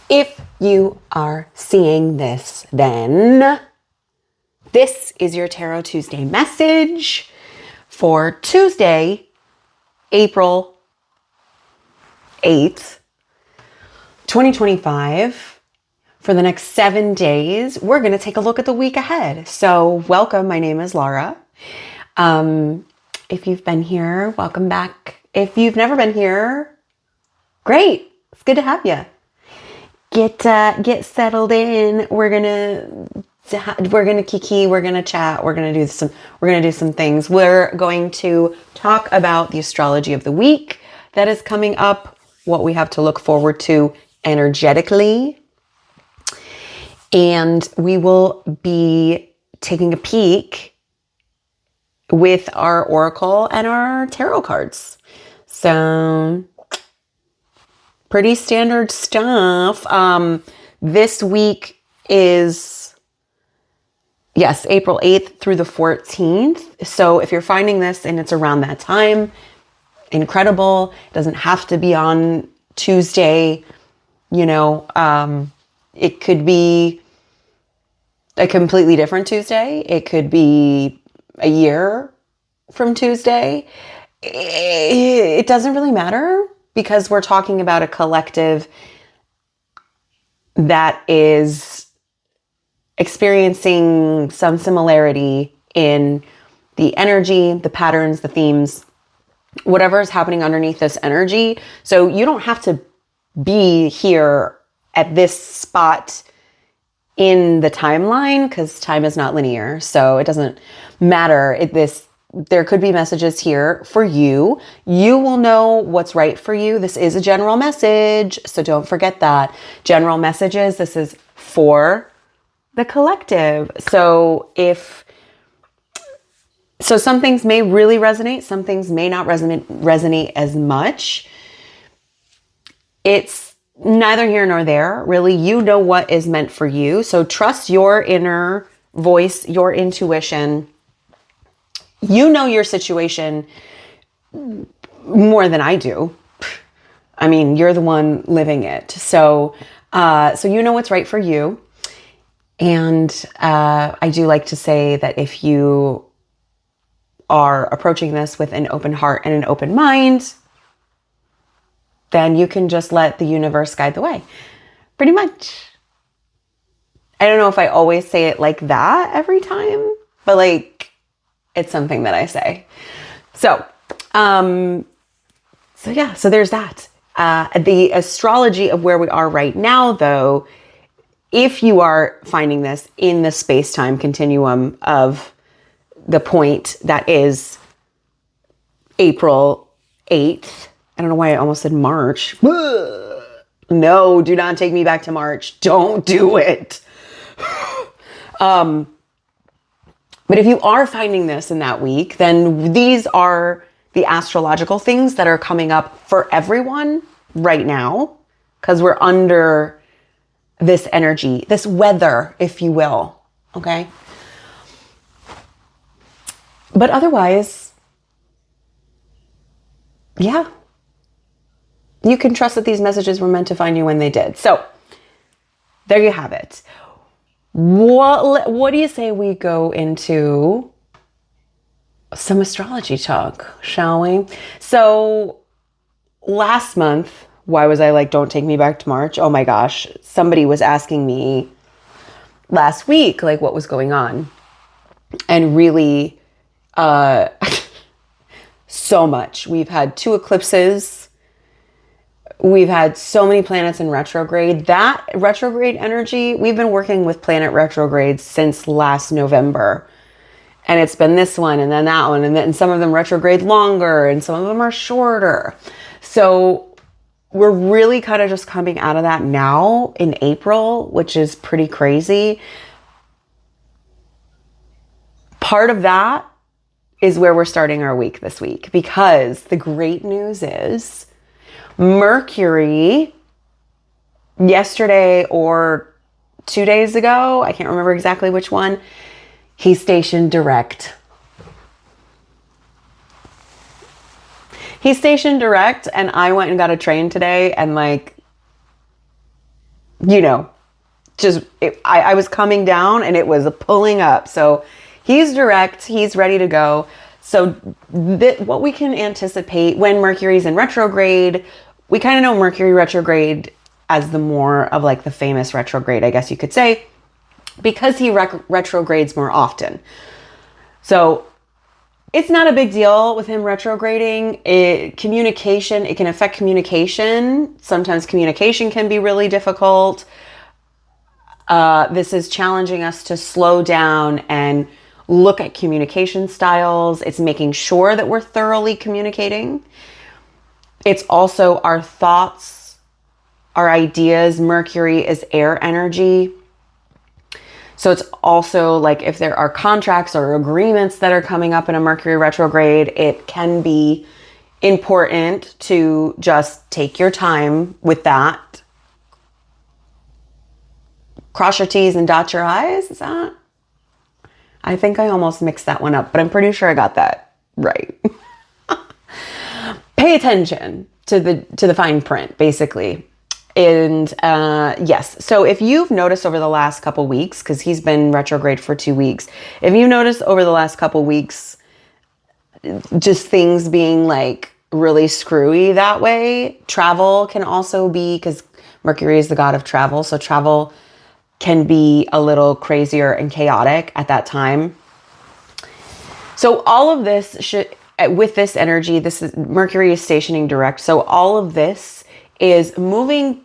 If you are seeing this, then this is your Tarot Tuesday message for Tuesday, April 8th, 2025. For the next 7 days, we're going to take a look at the week ahead. So welcome. My name is Lara. If you've been here, welcome back. If you've never been here, great. It's good to have you. Get settled in. We're gonna kiki. We're gonna chat. We're gonna do some things. We're going to talk about the astrology of the week that is coming up, what we have to look forward to energetically, and we will be taking a peek with our oracle and our tarot cards. So pretty standard stuff. This week is, yes, April 8th through the 14th. So if you're finding this and it's around that time, incredible. It doesn't have to be on Tuesday. It could be a completely different Tuesday. It could be a year from Tuesday. It doesn't really matter, because we're talking about a collective that is experiencing some similarity in the energy, the patterns, the themes, whatever is happening underneath this energy. So you don't have to be here at this spot in the timeline, because time is not linear. So it doesn't matter. There could be messages here for you. You will know what's right for you. This is a general message, so don't forget that. General messages, this is for the collective. So some things may really resonate, some things may not resonate as much. It's neither here nor there. Really, you know what is meant for you. So trust your inner voice, your intuition. You know your situation more than I do. I mean, you're the one living it. So you know what's right for you. And I do like to say that if you are approaching this with an open heart and an open mind, then you can just let the universe guide the way. Pretty much. I don't know if I always say it like that every time, but it's something that I say. So there's that. The astrology of where we are right now, though, if you are finding this in the space-time continuum of the point that is April 8th, I don't know why I almost said March. No, do not take me back to March. Don't do it. But if you are finding this in that week, then these are the astrological things that are coming up for everyone right now, because we're under this energy, this weather, if you will. Okay. But otherwise, yeah, you can trust that these messages were meant to find you when they did. So there you have it. What do you say we go into some astrology talk, shall we? So last month, why was I like, don't take me back to March? Oh my gosh. Somebody was asking me last week, what was going on. And really, so much. We've had 2 eclipses. We've had so many planets in retrograde. That retrograde energy, we've been working with planet retrogrades since last November. And it's been this one and then that one. And then some of them retrograde longer and some of them are shorter. So we're really kind of just coming out of that now in April, which is pretty crazy. Part of that is where we're starting our week this week, because the great news is Mercury yesterday or 2 days ago, I can't remember exactly which one, he stationed direct. He's stationed direct, and I went and got a train today, and you know, I was coming down and it was pulling up. So he's direct, he's ready to go. So what we can anticipate when Mercury's in retrograde, we kind of know Mercury retrograde as the more of like the famous retrograde, I guess you could say, because he retrogrades more often. So it's not a big deal with him retrograding. It can affect communication. Sometimes communication can be really difficult. This is challenging us to slow down and look at communication styles. It's making sure that we're thoroughly communicating. It's also our thoughts, our ideas. Mercury is air energy. So it's also like if there are contracts or agreements that are coming up in a Mercury retrograde, it can be important to just take your time with that. Cross your T's and dot your I's. Is that? I think I almost mixed that one up, but I'm pretty sure I got that right. Pay attention to the fine print, basically. And yes, so if you've noticed over the last couple weeks, because he's been retrograde for 2 weeks, if you noticed over the last couple weeks, just things being like really screwy that way, travel can also be, because Mercury is the god of travel, so travel can be a little crazier and chaotic at that time. So all of this with this energy, Mercury is stationing direct. So all of this is moving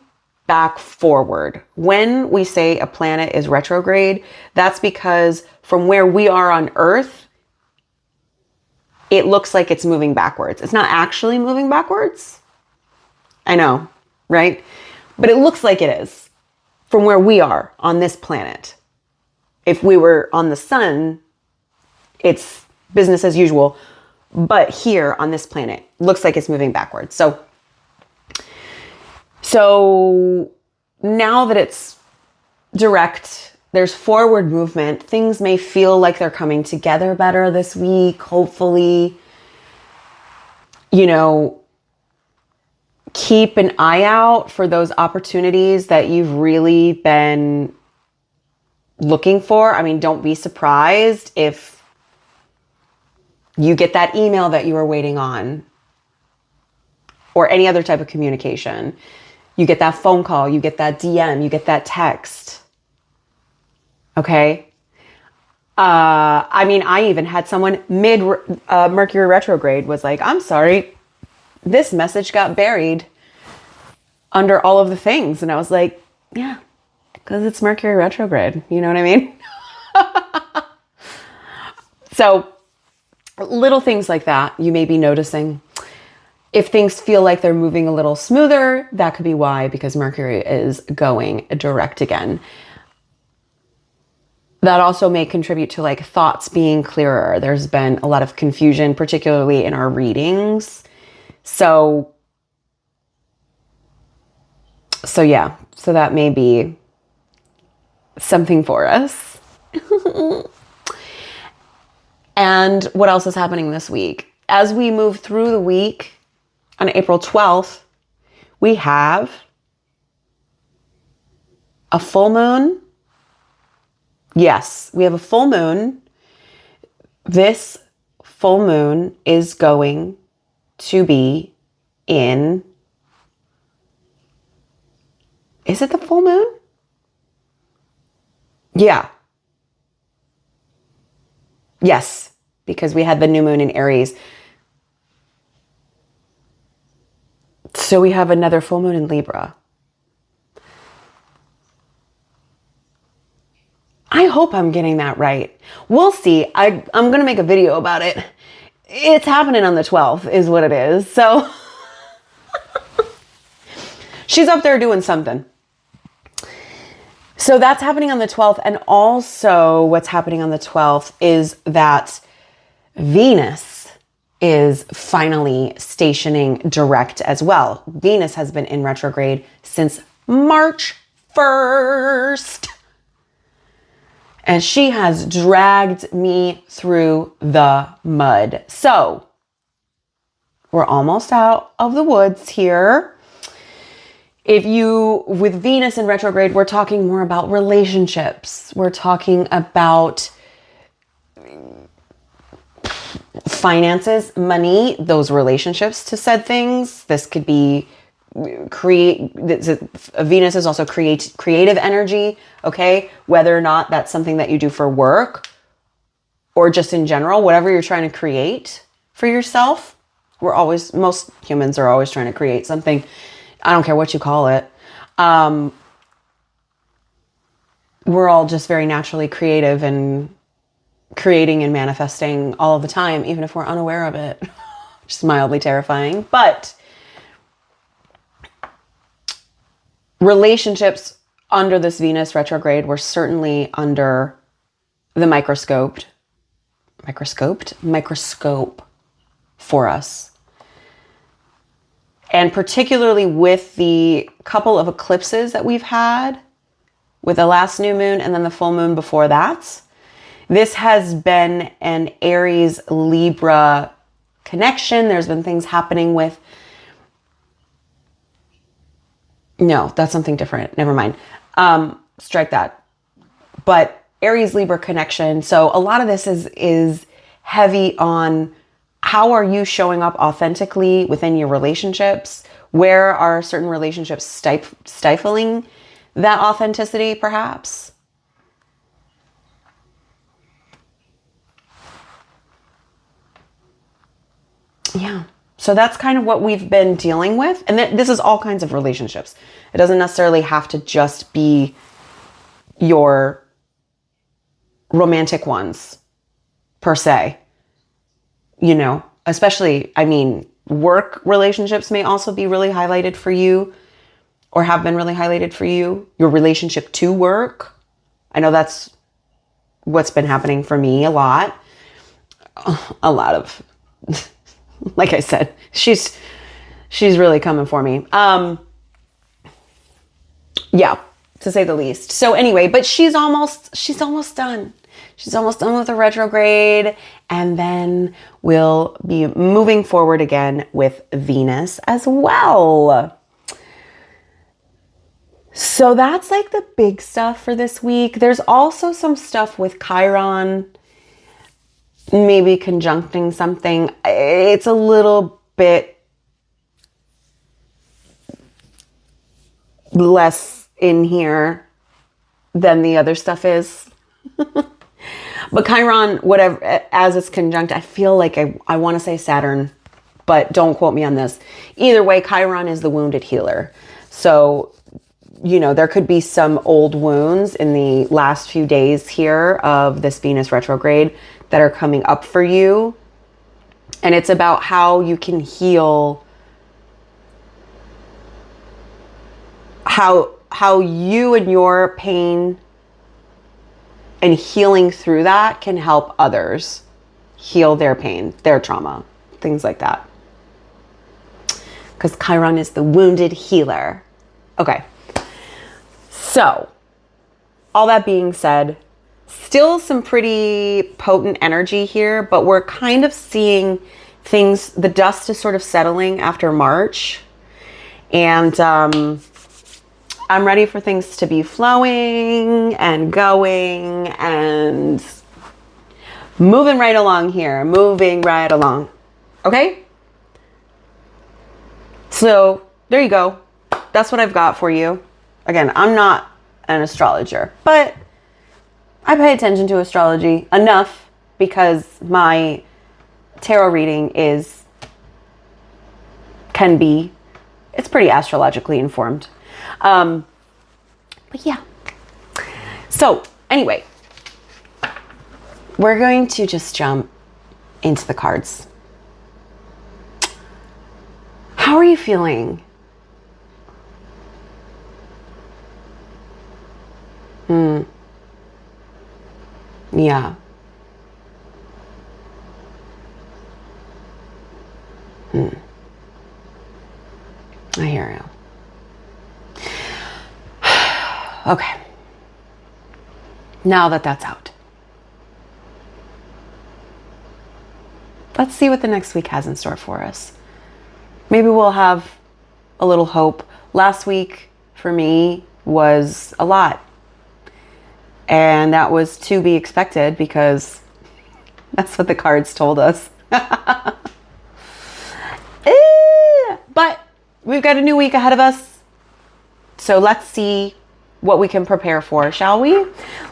back forward. When we say a planet is retrograde, that's because from where we are on Earth, it looks like it's moving backwards. It's not actually moving backwards. I know, right? But it looks like it is from where we are on this planet. If we were on the sun, it's business as usual. But here on this planet, looks like it's moving backwards. So now that it's direct, there's forward movement. Things may feel like they're coming together better this week, hopefully. You know, keep an eye out for those opportunities that you've really been looking for. I mean, don't be surprised if you get that email that you were waiting on or any other type of communication. You get that phone call, you get that DM, you get that text. Okay? I mean, I even had someone mid Mercury retrograde was like, I'm sorry, this message got buried under all of the things. And I was like, yeah, because it's Mercury retrograde. You know what I mean? So little things like that you may be noticing. If things feel like they're moving a little smoother, that could be why, because Mercury is going direct again. That also may contribute to like thoughts being clearer. There's been a lot of confusion, particularly in our readings. So yeah, so that may be something for us. And what else is happening this week? As we move through the week, on April 12th, we have a full moon. Yes, we have a full moon. This full moon is going to be in... Is it the full moon? Yeah. Yes, because we had the new moon in Aries. So we have another full moon in Libra. I hope I'm getting that right. We'll see. I'm going to make a video about it. It's happening on the 12th is what it is. So she's up there doing something. So that's happening on the 12th. And also what's happening on the 12th is that Venus is finally stationing direct as well. Venus has been in retrograde since March 1st. And she has dragged me through the mud. So we're almost out of the woods here. With Venus in retrograde, we're talking more about relationships. We're talking about finances, money, those relationships to said things. This could be Venus is also creative energy, okay? Whether or not that's something that you do for work or just in general, whatever you're trying to create for yourself. Most humans are always trying to create something. I don't care what you call it. We're all just very naturally creative and creating and manifesting all the time, even if we're unaware of it. Just mildly terrifying. But relationships under this Venus retrograde were certainly under the microscope for us. And particularly with the couple of eclipses that we've had, with the last new moon and then the full moon before that, this has been an Aries Libra connection. There's been things happening with, no, that's something different. Never mind. Strike that. But Aries Libra connection. So a lot of this is heavy on how are you showing up authentically within your relationships? Where are certain relationships stifling that authenticity, perhaps? Yeah. So that's kind of what we've been dealing with. And this is all kinds of relationships. It doesn't necessarily have to just be your romantic ones, per se. You know, especially, I mean, work relationships may also be really highlighted for you or have been really highlighted for you. Your relationship to work. I know that's what's been happening for me a lot. A lot of, like I said, she's really coming for me. Yeah, to say the least. So anyway, but she's almost done. She's almost done with the retrograde, and then we'll be moving forward again with Venus as well. So that's like the big stuff for this week. There's also some stuff with Chiron, maybe conjuncting something. It's a little bit less in here than the other stuff is. But Chiron, whatever, as it's conjunct, I feel like I want to say Saturn, but don't quote me on this. Either way, Chiron is the wounded healer. So, you know, there could be some old wounds in the last few days here of this Venus retrograde that are coming up for you. And it's about how you can heal, how you and your pain and healing through that can help others heal their pain, their trauma, things like that. Because Chiron is the wounded healer. Okay. So, all that being said, still some pretty potent energy here, but we're kind of seeing things, the dust is sort of settling after March. And I'm ready for things to be flowing and going and moving right along here. Moving right along. Okay? So there you go. That's what I've got for you. Again, I'm not an astrologer, but I pay attention to astrology enough because my tarot reading it's pretty astrologically informed. But yeah. So anyway, we're going to just jump into the cards. How are you feeling? Yeah. I hear you. Okay. Now that that's out, let's see what the next week has in store for us. Maybe we'll have a little hope. last week for me was a lot. And that was to be expected because that's what the cards told us. But we've got a new week ahead of us. So let's see what we can prepare for, shall we?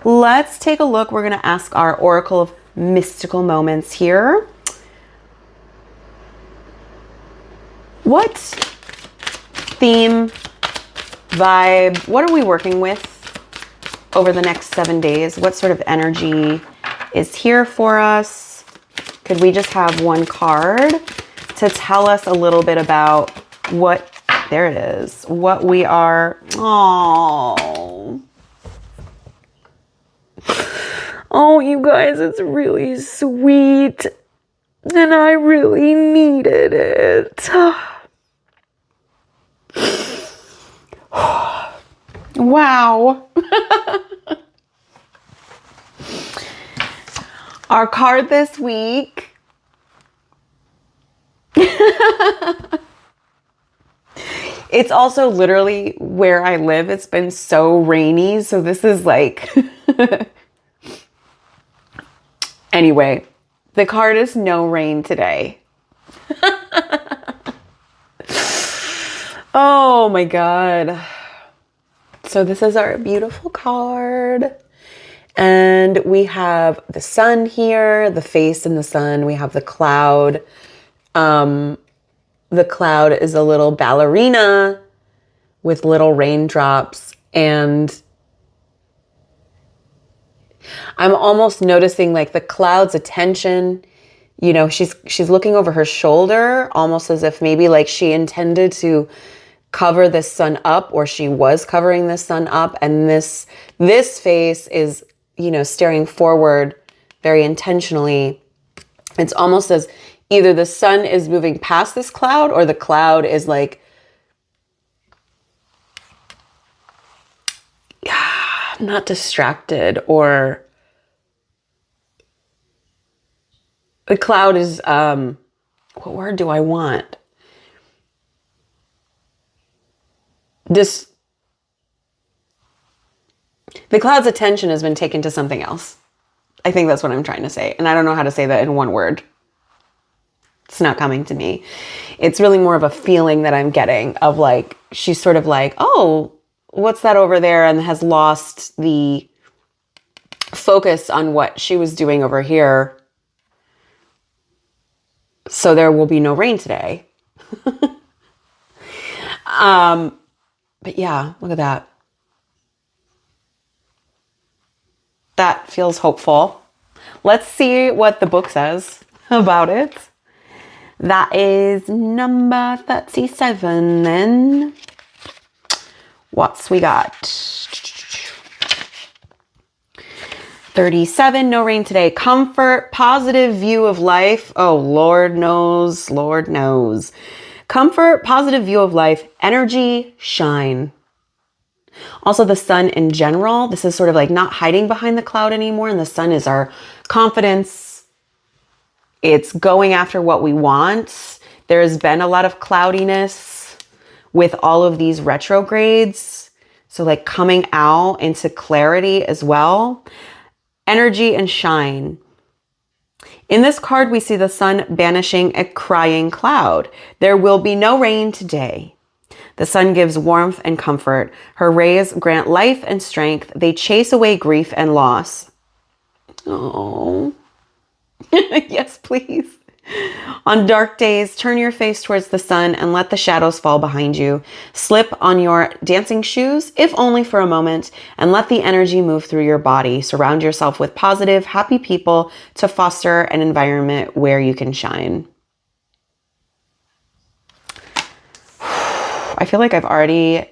Let's take a look. We're going to ask our Oracle of Mystical Moments here. What theme, vibe, what are we working with over the next 7 days? What sort of energy is here for us? Could we just have one card to tell us a little bit about what, there it is, what we are, oh, you guys, it's really sweet, and I really needed it. Wow. Our card this week. It's also literally where I live. It's been so rainy. So this is like, anyway, the card is no rain today. Oh my God. So this is our beautiful card. And we have the sun here, the face in the sun. We have the cloud. The cloud is a little ballerina with little raindrops. And I'm almost noticing like the cloud's attention. You know, she's looking over her shoulder, almost as if maybe like she intended to cover this sun up, or she was covering this sun up. And this face is, you know, staring forward very intentionally. It's almost as either the sun is moving past this cloud, or the cloud is like, not distracted, or the cloud is, what word do I want? The cloud's attention has been taken to something else. I think that's what I'm trying to say. And I don't know how to say that in one word. It's not coming to me. It's really more of a feeling that I'm getting of like, she's sort of like, oh, what's that over there? And has lost the focus on what she was doing over here. So there will be no rain today. But yeah, look at that. That feels hopeful. Let's see what the book says about it. That is number 37 then. What's we got? 37, no rain today. Comfort, positive view of life. Oh, Lord knows, Lord knows. Comfort, positive view of life, energy, shine. Also the sun in general, this is sort of like not hiding behind the cloud anymore. And the sun is our confidence. It's going after what we want. There's been a lot of cloudiness with all of these retrogrades. So like coming out into clarity as well. Energy and shine. In this card, we see the sun banishing a crying cloud. There will be no rain today. The sun gives warmth and comfort. Her rays grant life and strength. They chase away grief and loss. Oh, yes, please. On dark days, turn your face towards the sun and let the shadows fall behind you. Slip on your dancing shoes, if only for a moment, and let the energy move through your body. Surround yourself with positive, happy people to foster an environment where you can shine. I feel like I've already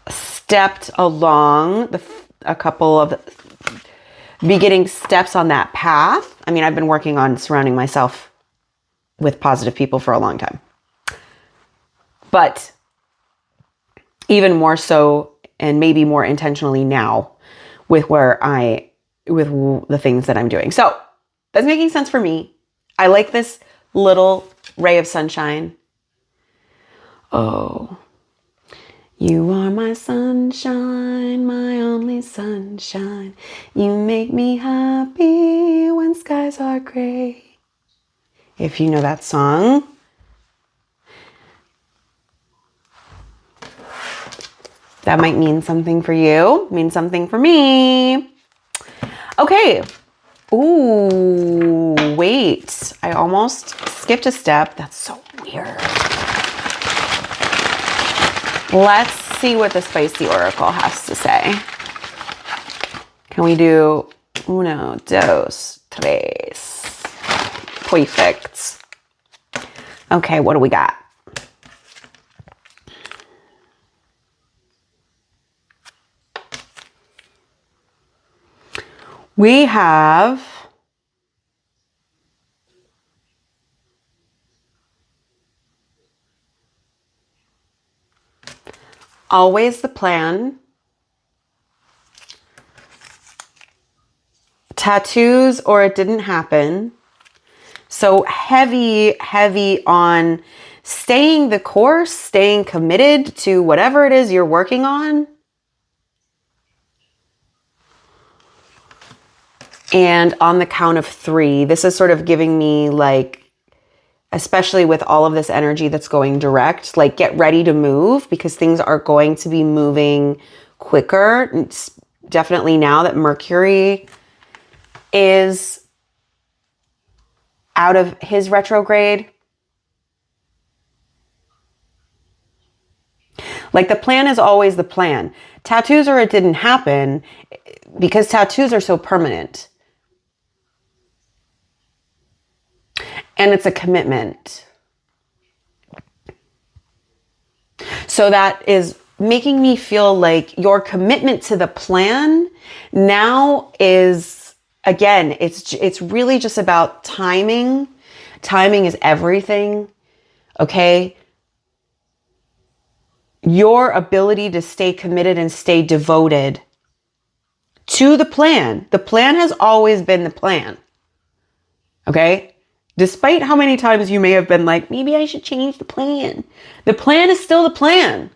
stepped along a couple of beginning steps on that path. I mean, I've been working on surrounding myself with positive people for a long time. But even more so, and maybe more intentionally now, with the things that I'm doing. So that's making sense for me. I like this little ray of sunshine. Oh, You are my sunshine, my only sunshine. You make me happy when skies are gray. If you know that song. That might mean something for you, mean something for me. Okay. Ooh, wait. I almost skipped a step. That's so weird. Let's see what the Spicy Oracle has to say. Can we do uno, dos, tres? Perfect. Okay, what do we got? We have always the plan, tattoos or it didn't happen. So heavy on staying the course, staying committed to whatever it is you're working on. And on the count of 3, this is sort of giving me like, especially with all of this energy that's going direct, like get ready to move because things are going to be moving quicker. It's definitely now that Mercury is out of his retrograde. Like the plan is always the plan. Tattoos or it didn't happen because tattoos are so permanent. And it's a commitment. So that is making me feel like your commitment to the plan now is, again, it's really just about timing. Timing is everything. Okay? Your ability to stay committed and stay devoted to the plan. The plan has always been the plan. Okay? Despite how many times you may have been like, maybe I should change the plan. The plan is still the plan.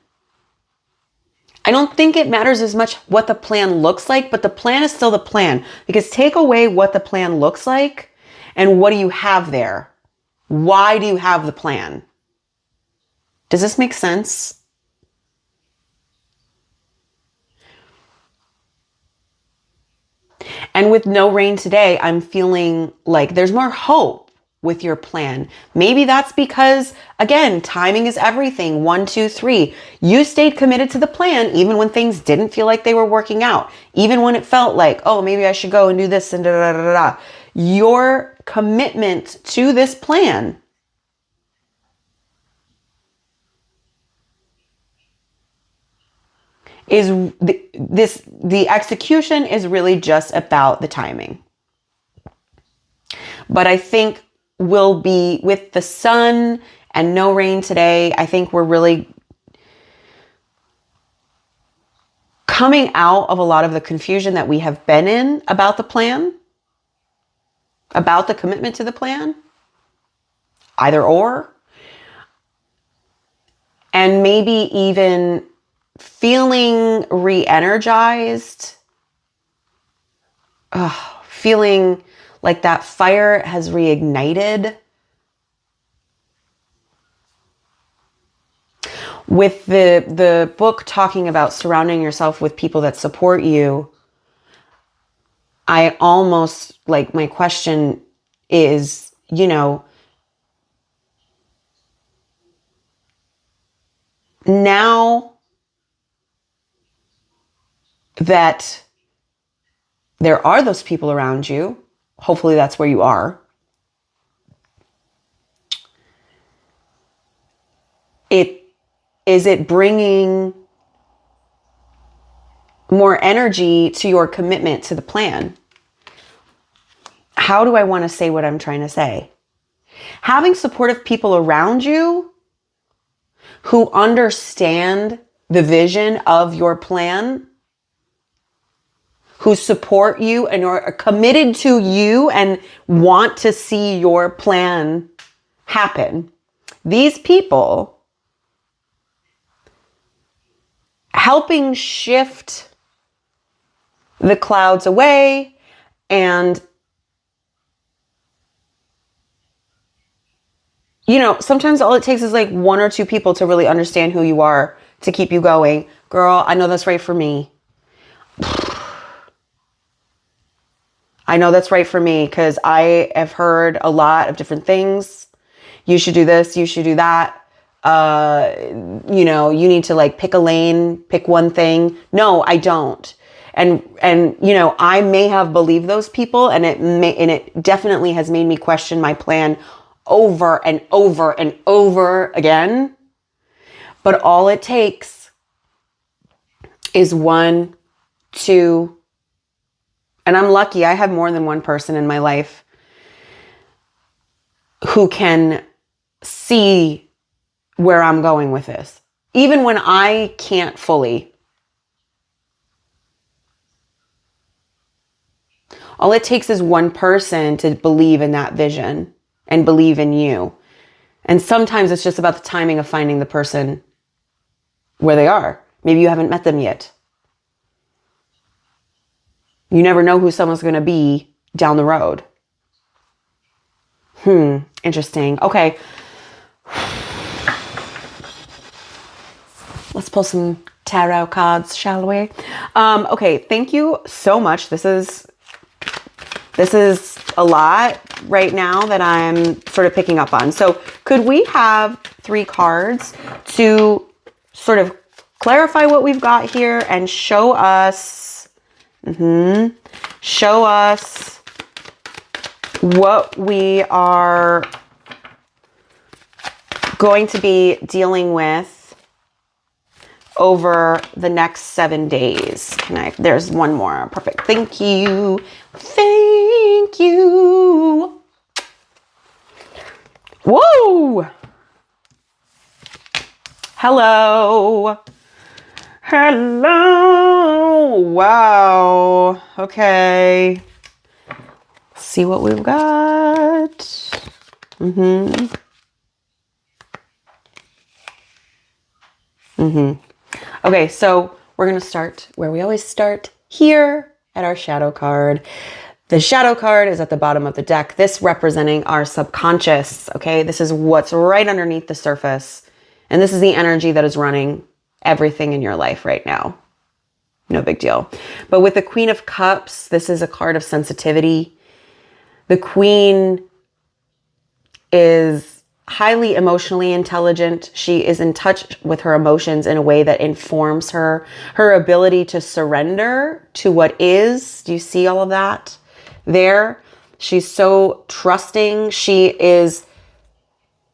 I don't think it matters as much what the plan looks like, but the plan is still the plan. Because take away what the plan looks like and what do you have there? Why do you have the plan? Does this make sense? And with no rain today, I'm feeling like there's more hope with your plan. Maybe that's because, again, timing is everything. 1, 2, 3. You stayed committed to the plan even when things didn't feel like they were working out. Even when it felt like, oh, maybe I should go and do this and da da da da da. Your commitment to this plan is the execution is really just about the timing. But I think we'll be with the sun and no rain today. I think we're really coming out of a lot of the confusion that we have been in about the plan, about the commitment to the plan, either or, and maybe even feeling re-energized, feeling like that fire has reignited. With the book talking about surrounding yourself with people that support you, I almost, like, my question is, now that there are those people around you, hopefully that's where you are, is it bringing more energy to your commitment to the plan? How do I want to say what I'm trying to say? Having supportive people around you who understand the vision of your plan, who support you and are committed to you and want to see your plan happen. These people helping shift the clouds away. And, you know, sometimes all it takes is like one or two people to really understand who you are to keep you going. Girl, I know that's right for me. I know that's right for me because I have heard a lot of different things. You should do this, you should do that. You know, you need to like pick a lane, pick one thing. No, I don't. And you know, I may have believed those people, and it definitely has made me question my plan over and over and over again. But all it takes is one, two, and I'm lucky I have more than one person in my life who can see where I'm going with this. Even when I can't fully. All it takes is one person to believe in that vision and believe in you. And sometimes it's just about the timing of finding the person where they are. Maybe you haven't met them yet. You never know who someone's going to be down the road. Interesting. Okay. Let's pull some tarot cards, shall we? Okay. Thank you so much. This is a lot right now that I'm sort of picking up on. So could we have 3 cards to sort of clarify what we've got here and show us, show us what we are going to be dealing with over the next 7 days. There's one more. Perfect. Thank you. Thank you. Whoa. Hello. Hello. Wow. Okay. See what we've got. Okay, so we're going to start where we always start, here at our shadow card. The shadow card is at the bottom of the deck, this representing our subconscious, okay? This is what's right underneath the surface. And this is the energy that is running everything in your life right now. No big deal. But with the Queen of Cups, this is a card of sensitivity. The Queen is highly emotionally intelligent. She is in touch with her emotions in a way that informs her ability to surrender to what is. Do you see all of that there? She's so trusting. She is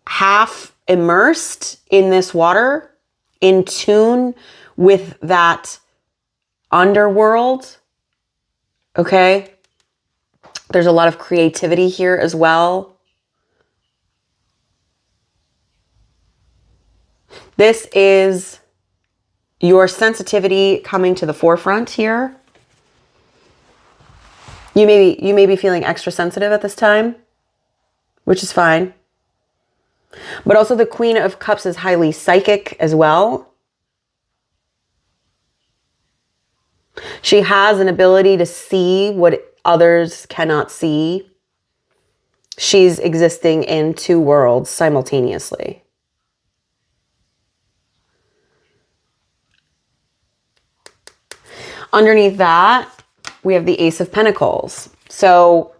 half immersed in this water, in tune with that underworld. Okay. There's a lot of creativity here as well. This is your sensitivity coming to the forefront here. You may be feeling extra sensitive at this time, which is fine. But also the Queen of Cups is highly psychic as well. She has an ability to see what others cannot see. She's existing in 2 worlds simultaneously. Underneath that, we have the Ace of Pentacles. So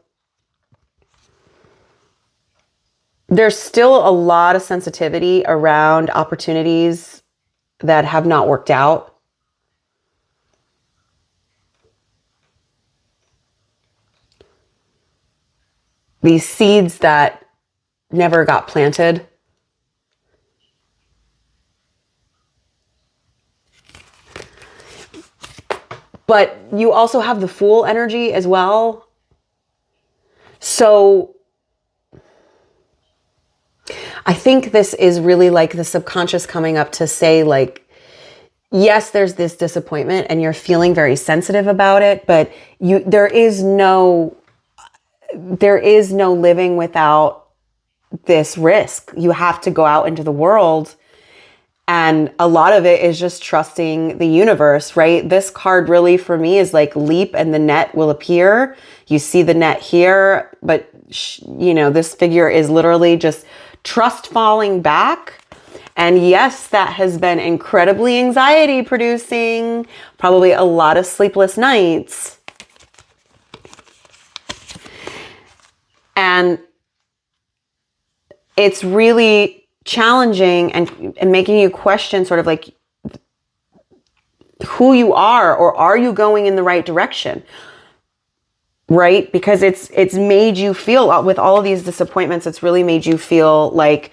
there's still a lot of sensitivity around opportunities that have not worked out. These seeds that never got planted. But you also have the Fool energy as well. So I think this is really like the subconscious coming up to say, like, yes, there's this disappointment and you're feeling very sensitive about it, but there is no living without this risk. You have to go out into the world And a lot of it is just trusting the universe, right? This card really for me is like leap and the net will appear. You see the net here, but this figure is literally just trust falling back. And yes, that has been incredibly anxiety producing, probably a lot of sleepless nights. And it's really challenging and making you question sort of like who you are, or are you going in the right direction? Right? Because it's made you feel, with all of these disappointments, it's really made you feel like,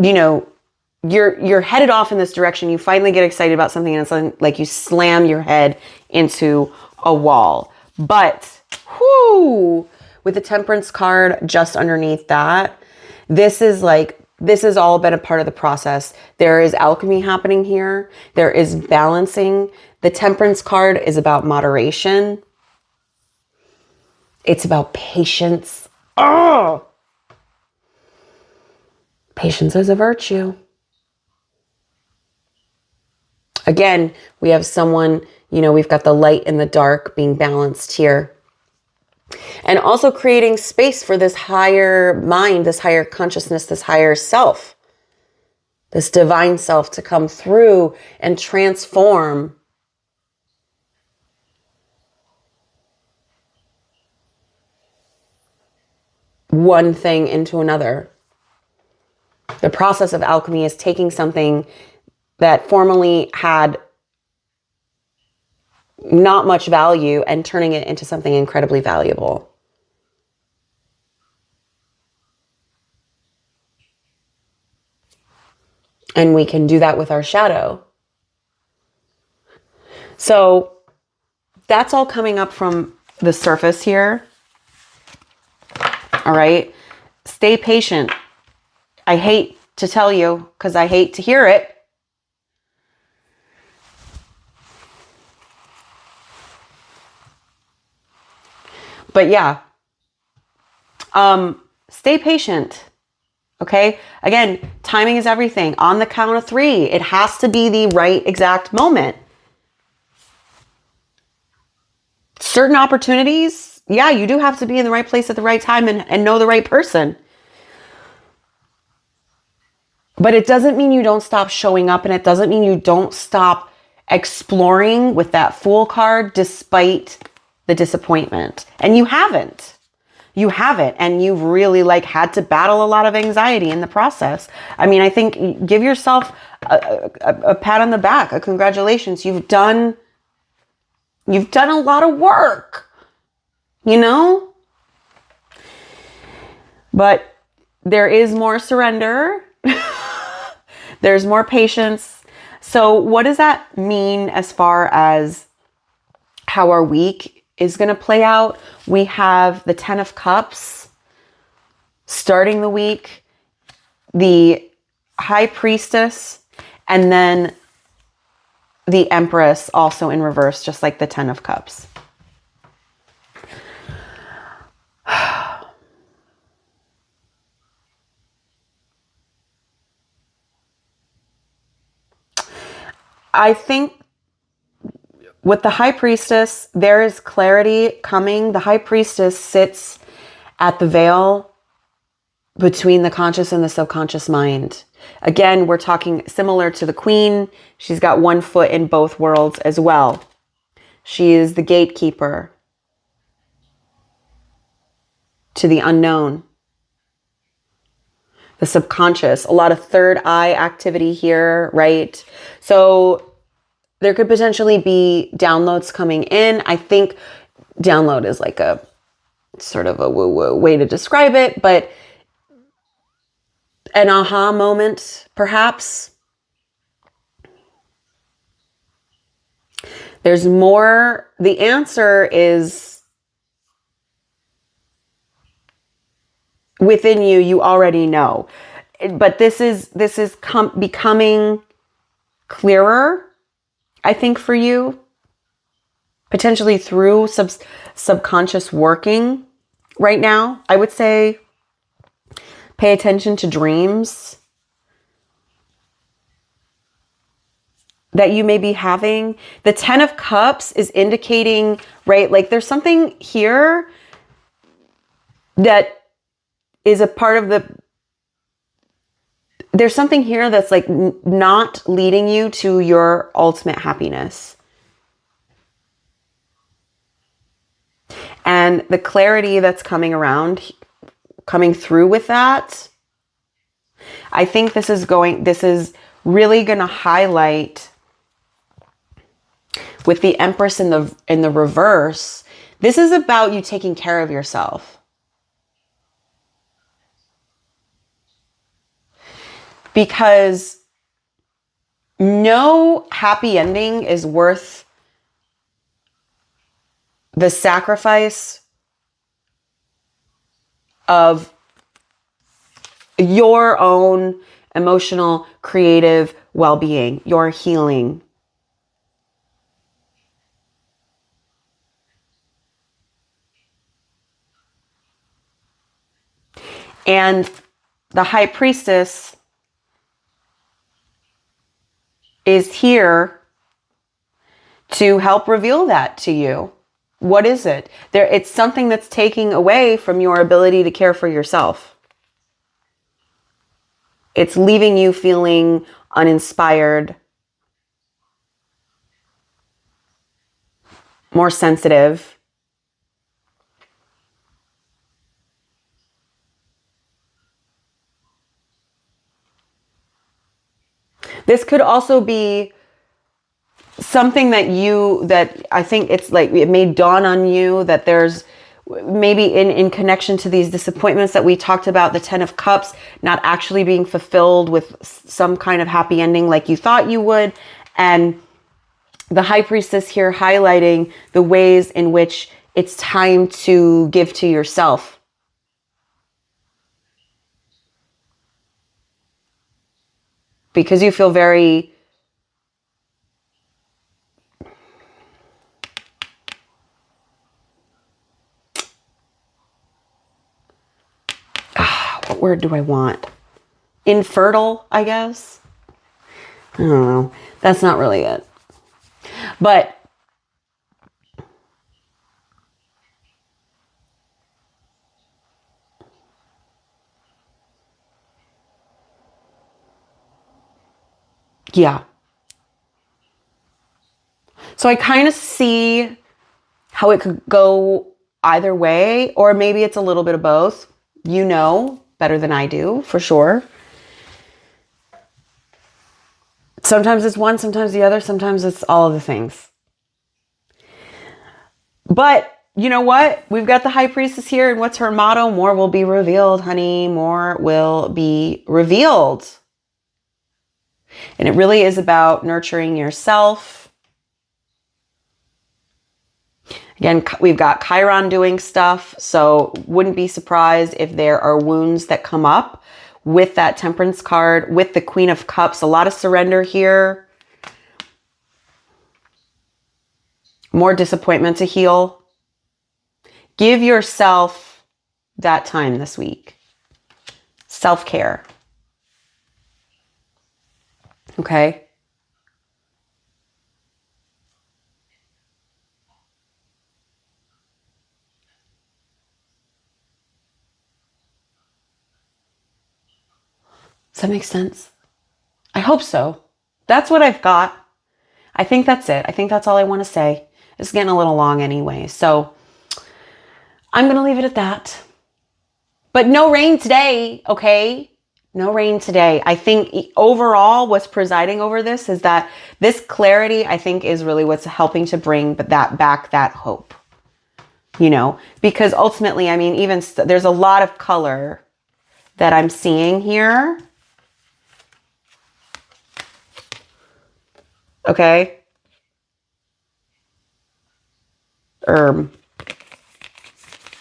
you're headed off in this direction. You finally get excited about something and it's like you slam your head into a wall. But with the Temperance card just underneath that, this has all been a part of the process. There is alchemy happening here. There is balancing. The Temperance card is about moderation. It's about patience. Oh! Patience is a virtue. Again, we have someone, we've got the light and the dark being balanced here. And also creating space for this higher mind, this higher consciousness, this higher self, this divine self to come through and transform one thing into another. The process of alchemy is taking something that formerly had not much value and turning it into something incredibly valuable. And we can do that with our shadow. So that's all coming up from the surface here. All right. Stay patient. I hate to tell you because I hate to hear it. But yeah, stay patient. Okay. Again, timing is everything. On the count of 3, it has to be the right exact moment. Certain opportunities, yeah, you do have to be in the right place at the right time and know the right person. But it doesn't mean you don't stop showing up, and it doesn't mean you don't stop exploring with that Fool card despite the disappointment. And you haven't. You haven't. And you've really had to battle a lot of anxiety in the process. I mean, I think give yourself a pat on the back, a congratulations. You've done a lot of work, But there is more surrender. There's more patience. So what does that mean as far as how our week is going to play out? We have the 10 of Cups starting the week, the High Priestess, and then the Empress also in reverse, just like the 10 of Cups. I think with the High Priestess, there is clarity coming. The High Priestess sits at the veil between the conscious and the subconscious mind. Again, we're talking similar to the Queen. She's got one foot in both worlds as well. She is the gatekeeper to the unknown, the subconscious, a lot of third eye activity here, right? So there could potentially be downloads coming in. I think download is like a sort of a woo-woo way to describe it, but an aha moment, perhaps. There's more. The answer is within you. You already know, but this is becoming clearer, I think, for you, potentially through subconscious working right now. I would say pay attention to dreams. that you may be having. The 10 of Cups is indicating, right? Like there's something here that is a part of there's something here that's like not leading you to your ultimate happiness. And the clarity that's coming through with that, I think this is really going to highlight with the Empress in the reverse. This is about you taking care of yourself. Because no happy ending is worth the sacrifice of your own emotional, creative well-being, your healing. And the High Priestess is here to help reveal that to you. What is it? It's something that's taking away from your ability to care for yourself. It's leaving you feeling uninspired, more sensitive. This could also be something that I think it's like it may dawn on you that there's maybe in connection to these disappointments that we talked about, the 10 of Cups not actually being fulfilled with some kind of happy ending like you thought you would. And the High Priestess here highlighting the ways in which it's time to give to yourself. Because you feel very what word do I want? Infertile, I guess. I don't know. That's not really it. But yeah. So I kind of see how it could go either way, or maybe it's a little bit of both. You know better than I do, for sure. Sometimes it's one, sometimes the other, sometimes it's all of the things. But you know what? We've got the High Priestess here, and what's her motto? More will be revealed, honey. More will be revealed. And it really is about nurturing yourself. Again, we've got Chiron doing stuff, so wouldn't be surprised if there are wounds that come up with that Temperance card, with the Queen of Cups. A lot of surrender here. More disappointment to heal. Give yourself that time this week. Self-care. Okay? Does that make sense? I hope so. That's what I've got. I think that's it. I think that's all I want to say. It's getting a little long anyway. So I'm going to leave it at that. But no rain today, okay? No rain today. I think overall what's presiding over this is that this clarity, I think, is really what's helping to bring that hope. You know, because ultimately, I mean, even there's a lot of color that I'm seeing here. Okay.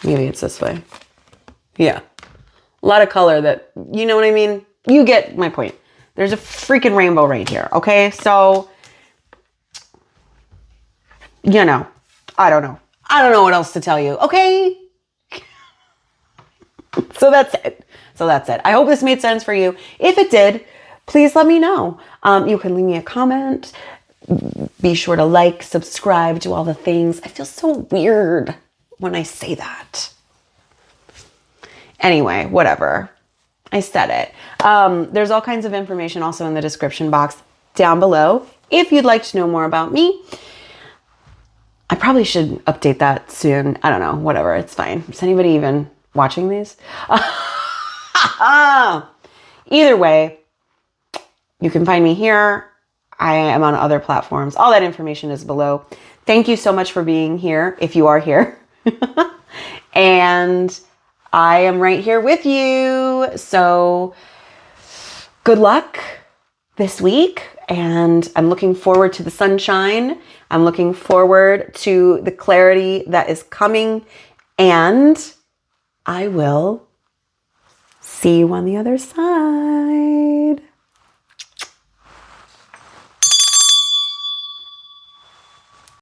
Maybe it's this way. Yeah. A lot of color that, you know what I mean? You get my point. There's a freaking rainbow right here. Okay. So, you know, I don't know. I don't know what else to tell you. Okay. So that's it. I hope this made sense for you. If it did, please let me know. You can leave me a comment. Be sure to like, subscribe, do all the things. I feel so weird when I say that. Anyway, whatever. I said it. There's all kinds of information also in the description box down below if you'd like to know more about me. I probably should update that soon. I don't know. Whatever. It's fine. Is anybody even watching these? Either way, you can find me here. I am on other platforms. All that information is below. Thank you so much for being here, if you are here. And I am right here with you. So good luck this week. And I'm looking forward to the sunshine. I'm looking forward to the clarity that is coming. And I will see you on the other side.